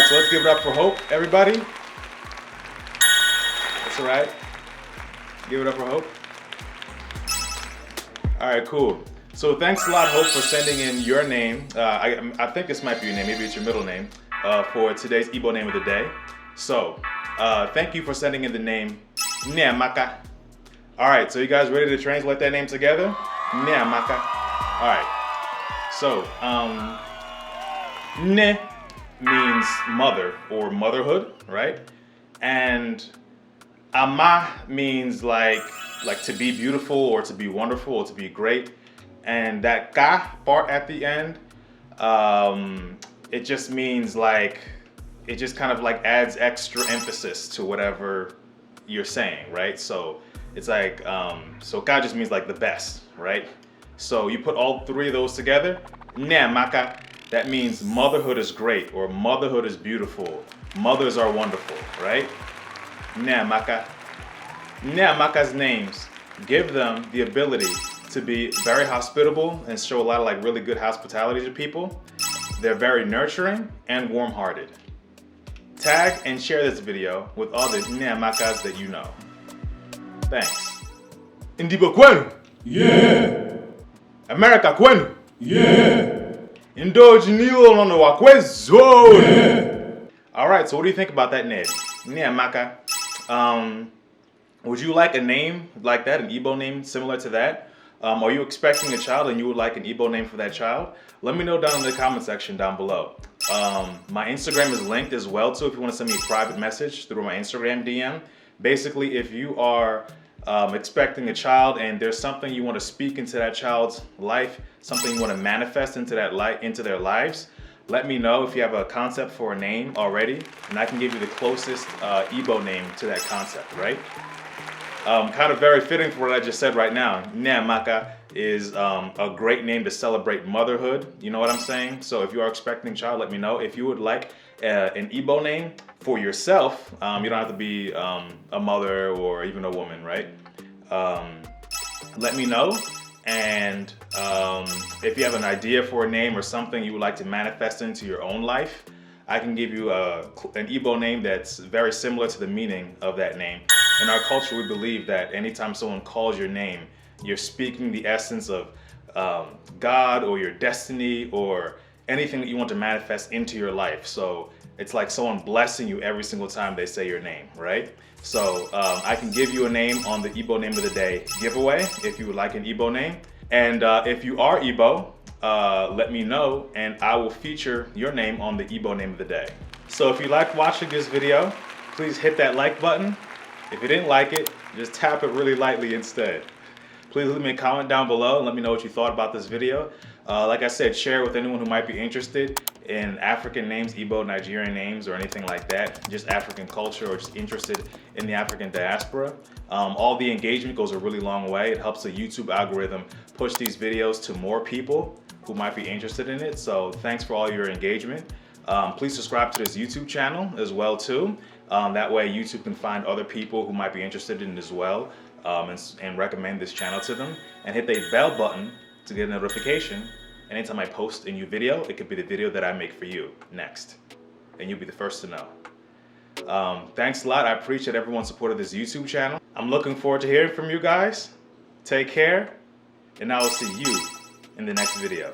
right, so let's give it up for Hope, everybody. That's all right. Give it up for Hope. All right, cool. So thanks a lot, Hope, for sending in your name. I think this might be your name, maybe it's your middle name, for today's Igbo name of the day. So, thank you for sending in the name Nyamaka. All right, so you guys ready to translate that name together? Nyamaka. All right. So, Ne means mother or motherhood, right? And Ama means like to be beautiful or to be wonderful or to be great. And that Ka part at the end, it just means like, it just kind of like adds extra emphasis to whatever you're saying, right? So it's like, so Ka just means like the best, right? So you put all three of those together, Nyamaka, that means motherhood is great or motherhood is beautiful. Mothers are wonderful, right? Nyamaka. Nyamaka's names give them the ability to be very hospitable and show a lot of like really good hospitality to people. They're very nurturing and warm-hearted. Tag and share this video with all the Nyamakas that you know. Thanks. Indibo kwenu? Yeah. America kwenu? Yeah. Indojinilo no wakwezo. Yeah. All right, so what do you think about that name? Nyamaka. Would you like a name like that, an Igbo name similar to that? Are you expecting a child and you would like an Igbo name for that child? Let me know down in the comment section down below. My Instagram is linked as well too if you want to send me a private message through my Instagram DM. Basically, if you are expecting a child and there's something you want to speak into that child's life, something you want to manifest into into their lives, let me know if you have a concept for a name already, and I can give you the closest Igbo name to that concept, right? Kind of very fitting for what I just said right now. Nyamaka is a great name to celebrate motherhood. You know what I'm saying? So if you are expecting a child, let me know. If you would like an Igbo name for yourself, you don't have to be a mother or even a woman, right? Let me know. And if you have an idea for a name or something you would like to manifest into your own life, I can give you an Igbo name that's very similar to the meaning of that name. In our culture, we believe that anytime someone calls your name, you're speaking the essence of God or your destiny or anything that you want to manifest into your life. So it's like someone blessing you every single time they say your name, right? So I can give you a name on the Igbo Name of the Day giveaway if you would like an Igbo name. And if you are Igbo, let me know and I will feature your name on the Igbo Name of the Day. So if you liked watching this video, please hit that like button. If you didn't like it, just tap it really lightly instead. Please leave me a comment down below and let me know what you thought about this video. Like I said, share it with anyone who might be interested in African names, Igbo Nigerian names, or anything like that. Just African culture or just interested in the African diaspora. All the engagement goes a really long way. It helps the YouTube algorithm push these videos to more people who might be interested in it. So thanks for all your engagement. Please subscribe to this YouTube channel as well too. That way YouTube can find other people who might be interested in it as well and recommend this channel to them. And hit the bell button to get a notification. Anytime I post a new video, it could be the video that I make for you next. And you'll be the first to know. Thanks a lot. I appreciate everyone's support of this YouTube channel. I'm looking forward to hearing from you guys. Take care, and I will see you in the next video.